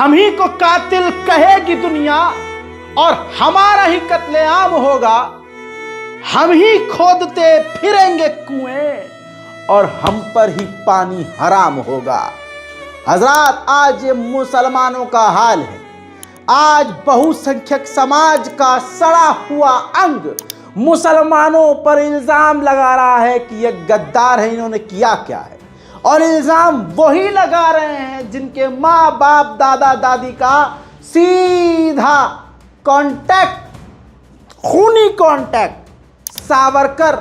हम ही को कातिल कहेगी दुनिया और हमारा ही कत्लेआम होगा। हम ही खोदते फिरेंगे कुएं और हम पर ही पानी हराम होगा। हजरात, आज ये मुसलमानों का हाल है। आज बहुसंख्यक समाज का सड़ा हुआ अंग मुसलमानों पर इल्जाम लगा रहा है कि ये गद्दार है, इन्होंने किया क्या है। और इल्जाम वही लगा रहे हैं जिनके माँ बाप दादा दादी का सीधा कांटेक्ट, खूनी कांटेक्ट सावरकर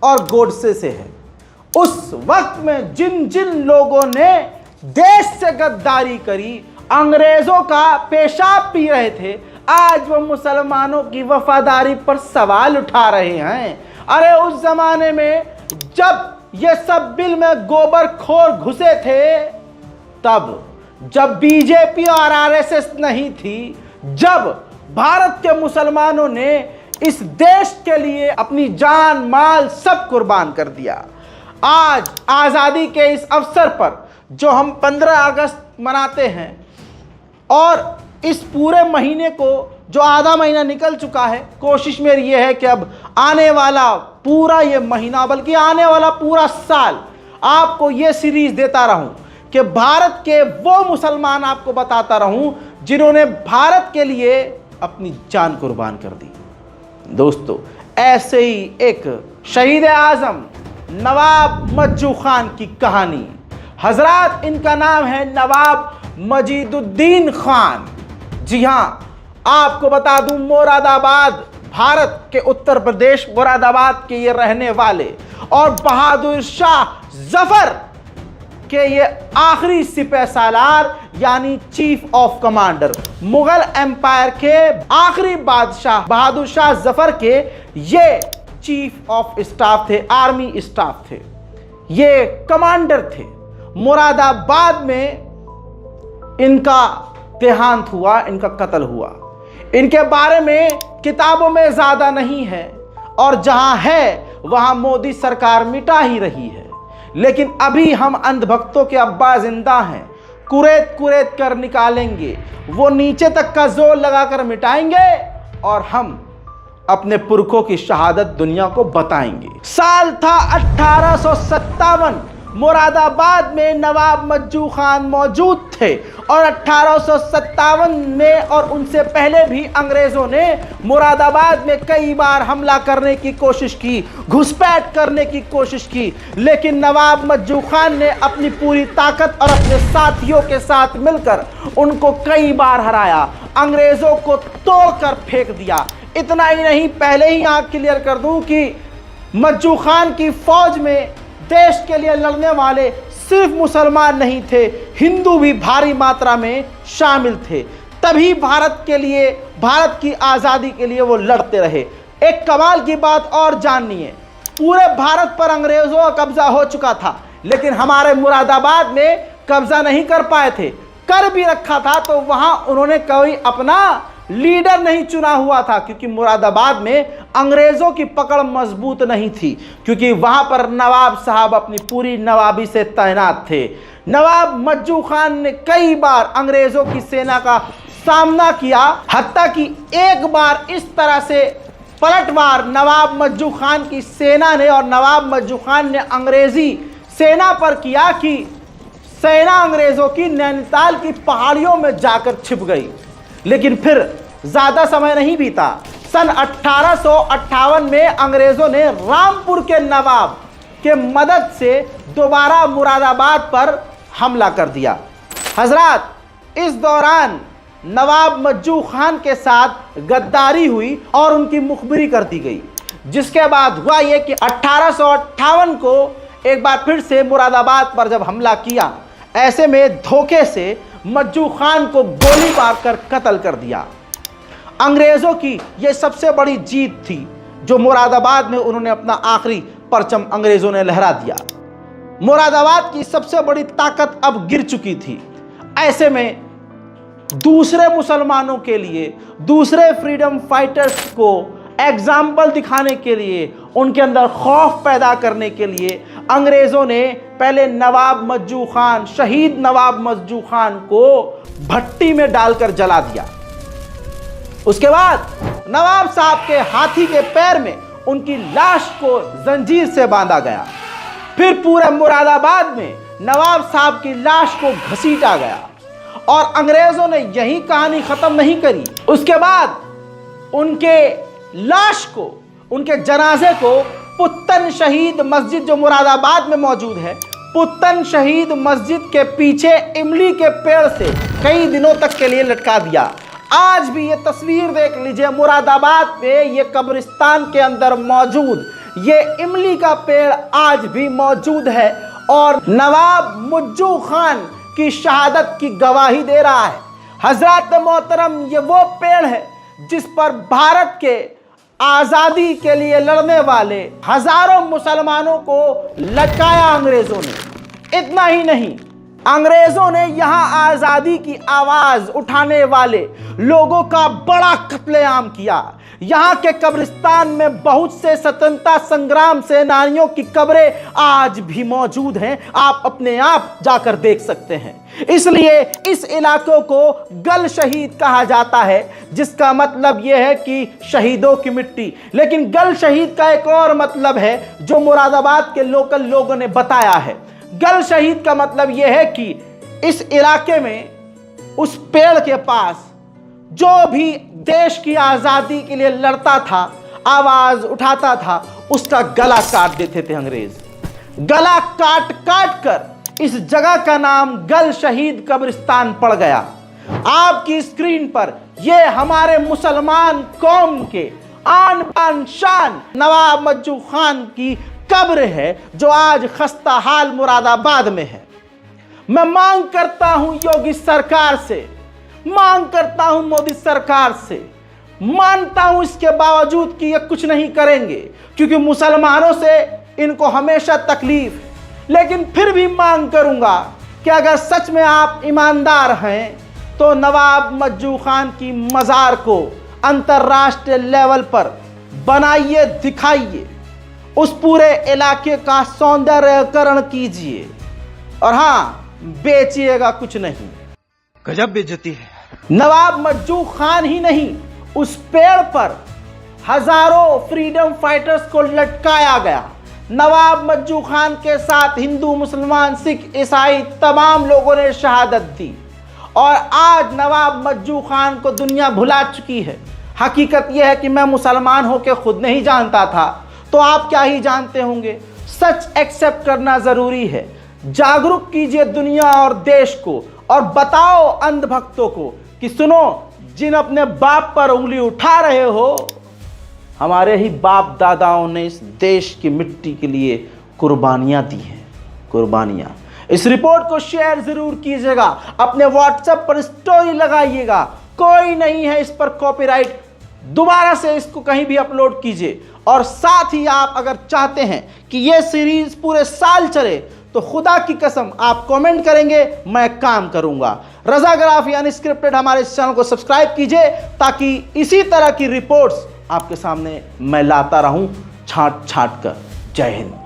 और गोडसे से है। उस वक्त में जिन जिन लोगों ने देश से गद्दारी करी, अंग्रेजों का पेशाब पी रहे थे, आज वो मुसलमानों की वफादारी पर सवाल उठा रहे हैं। अरे उस जमाने में जब ये सब बिल में गोबरखोर घुसे थे, तब जब बीजेपी और आरएसएस नहीं थी, जब भारत के मुसलमानों ने इस देश के लिए अपनी जान माल सब कुर्बान कर दिया। आज आज़ादी के इस अवसर पर जो हम 15 अगस्त मनाते हैं और इस पूरे महीने को जो आधा महीना निकल चुका है, कोशिश मेरी ये है कि अब आने वाला पूरा ये महीना, बल्कि आने वाला पूरा साल आपको ये सीरीज देता रहूं कि भारत के वो मुसलमान आपको बताता रहूं जिन्होंने भारत के लिए अपनी जान कुर्बान कर दी। दोस्तों, ऐसे ही एक शहीद आजम नवाब मज्जू खान की कहानी। हजरात, इनका नाम है नवाब मजीदुद्दीन खान। जी हाँ, आपको बता दूं, मुरादाबाद, भारत के उत्तर प्रदेश मुरादाबाद के ये रहने वाले और बहादुर शाह जफर के ये आखिरी सिपह सालार यानी chief of commander, Mughal empire के आखिरी बादशाह बहादुर शाह जफर के ये चीफ ऑफ स्टाफ थे, आर्मी स्टाफ थे, ये कमांडर थे। मुरादाबाद में इनका देहांत हुआ, इनका कत्ल हुआ। इनके बारे में किताबों में ज़्यादा नहीं है और जहां है वहां मोदी सरकार मिटा ही रही है। लेकिन अभी हम अंधभक्तों के अब्बा जिंदा हैं, कुरेद कुरेद कर निकालेंगे, वो नीचे तक का जोर लगाकर मिटाएंगे और हम अपने पुरखों की शहादत दुनिया को बताएंगे। साल था 1857। मुरादाबाद में नवाब मज्जू खान मौजूद थे और 1857 में और उनसे पहले भी अंग्रेजों ने मुरादाबाद में कई बार हमला करने की कोशिश की, घुसपैठ करने की कोशिश की, लेकिन नवाब मज्जू खान ने अपनी पूरी ताकत और अपने साथियों के साथ मिलकर उनको कई बार हराया, अंग्रेजों को तोड़कर फेंक दिया। इतना ही नहीं, पहले ही आंख क्लियर कर दूं कि मज्जू खान की फौज में देश के लिए लड़ने वाले सिर्फ मुसलमान नहीं थे, हिंदू भी भारी मात्रा में शामिल थे। तभी भारत के लिए, भारत की आज़ादी के लिए वो लड़ते रहे। एक कमाल की बात और जाननी है, पूरे भारत पर अंग्रेजों का कब्जा हो चुका था, लेकिन हमारे मुरादाबाद में कब्जा नहीं कर पाए थे। कर भी रखा था तो वहां उन्होंने कोई अपना लीडर नहीं चुना हुआ था, क्योंकि मुरादाबाद में अंग्रेजों की पकड़ मजबूत नहीं थी, क्योंकि वहां पर नवाब साहब अपनी पूरी नवाबी से तैनात थे। नवाब मज्जू खान ने कई बार अंग्रेजों की सेना का सामना किया, हत्ता कि एक बार इस तरह से पलटवार नवाब मज्जू खान की सेना ने और नवाब मज्जू खान ने अंग्रेजी सेना पर किया कि सेना अंग्रेजों की नैनीताल की पहाड़ियों में जाकर छिप गई। लेकिन फिर ज्यादा समय नहीं बीता, सन 1858 में अंग्रेजों ने रामपुर के नवाब के मदद से दोबारा मुरादाबाद पर हमला कर दिया। हजरात, इस दौरान नवाब मज्जू खान के साथ गद्दारी हुई और उनकी मुखबिरी कर दी गई, जिसके बाद हुआ यह कि 1858 को एक बार फिर से मुरादाबाद पर जब हमला किया, ऐसे में धोखे से मज्जू खान को गोली मारकर कत्ल कर दिया। अंग्रेजों की यह सबसे बड़ी जीत थी, जो मुरादाबाद में उन्होंने अपना आखिरी परचम अंग्रेजों ने लहरा दिया। मुरादाबाद की सबसे बड़ी ताकत अब गिर चुकी थी। ऐसे में दूसरे मुसलमानों के लिए, दूसरे फ्रीडम फाइटर्स को एग्जाम्पल दिखाने के लिए, उनके अंदर खौफ पैदा करने के लिए अंग्रेजों ने पहले नवाब मज्जू खान, शहीद नवाब मज्जू खान को भट्टी में डालकर जला दिया। उसके बाद नवाब साहब के हाथी के पैर में उनकी लाश को जंजीर से बांधा गया। फिर पूरे मुरादाबाद में नवाब साहब की लाश को घसीटा गया और अंग्रेजों ने यही कहानी खत्म नहीं करी। उसके बाद उनके लाश को, उनके जनाजे को पुत्तन शहीद मस्जिद जो मुरादाबाद में मौजूद है, पुत्तन शहीद मस्जिद के पीछे इमली के पेड़ से कई दिनों तक के लिए लटका दिया। आज भी ये तस्वीर देख लीजिए, मुरादाबाद में ये कब्रिस्तान के अंदर मौजूद ये इमली का पेड़ आज भी मौजूद है और नवाब मज्जू खान की शहादत की गवाही दे रहा है। हजरत मोहतरम, ये वो पेड़ है जिस पर भारत के आज़ादी के लिए लड़ने वाले हजारों मुसलमानों को लटकाया अंग्रेजों ने। इतना ही नहीं, अंग्रेजों ने यहां आज़ादी की आवाज़ उठाने वाले लोगों का बड़ा कत्लेआम किया। यहाँ के कब्रिस्तान में बहुत से स्वतंत्रता संग्राम सेनानियों की कब्रें आज भी मौजूद हैं, आप अपने आप जाकर देख सकते हैं। इसलिए इस इलाके को गल शहीद कहा जाता है, जिसका मतलब यह है कि शहीदों की मिट्टी। लेकिन गल शहीद का एक और मतलब है जो मुरादाबाद के लोकल लोगों ने बताया है। गल शहीद का मतलब यह है कि इस इलाके में, उस पेड़ के पास जो भी देश की आज़ादी के लिए लड़ता था, आवाज़ उठाता था, उसका गला काट देते थे अंग्रेज। गला काट काट कर इस जगह का नाम गल शहीद कब्रिस्तान पड़ गया। आपकी स्क्रीन पर यह हमारे मुसलमान कौम के आन बान शान नवाब मज्जू खान की कब्र है, जो आज खस्ता हाल मुरादाबाद में है। मैं मांग करता हूं योगी सरकार से, मांग करता हूं मोदी सरकार से, मानता हूं इसके बावजूद कि ये कुछ नहीं करेंगे क्योंकि मुसलमानों से इनको हमेशा तकलीफ, लेकिन फिर भी मांग करूंगा कि अगर सच में आप ईमानदार हैं तो नवाब मज्जू खान की मज़ार को अंतर्राष्ट्रीय लेवल पर बनाइए, दिखाइए, उस पूरे इलाके का सौंदर्यकरण कीजिए और हाँ, बेचिएगा कुछ नहीं। गजब बेइज्जती है। नवाब मज्जू खान ही नहीं, उस पेड़ पर हजारों फ्रीडम फाइटर्स को लटकाया गया। नवाब मज्जू खान के साथ हिंदू, मुसलमान, सिख, ईसाई तमाम लोगों ने शहादत दी और आज नवाब मज्जू खान को दुनिया भुला चुकी है। हकीकत यह है कि मैं मुसलमान होकर खुद नहीं जानता था, तो आप क्या ही जानते होंगे। सच एक्सेप्ट करना ज़रूरी है। जागरूक कीजिए दुनिया और देश को और बताओ अंधभक्तों को कि सुनो, जिन अपने बाप पर उंगली उठा रहे हो, हमारे ही बाप दादाओं ने इस देश की मिट्टी के लिए कुर्बानियां दी हैं, कुर्बानियां। इस रिपोर्ट को शेयर जरूर कीजिएगा, अपने व्हाट्सएप पर स्टोरी लगाइएगा। कोई नहीं है इस पर कॉपीराइट, दोबारा से इसको कहीं भी अपलोड कीजिए। और साथ ही आप अगर चाहते हैं कि ये सीरीज पूरे साल चले तो खुदा की कसम आप कमेंट करेंगे, मैं काम करूंगा। रज़ाग्राफी अनस्क्रिप्टेड हमारे इस चैनल को सब्सक्राइब कीजिए ताकि इसी तरह की रिपोर्ट्स आपके सामने मैं लाता रहूं, छांट छांट कर। जय हिंद।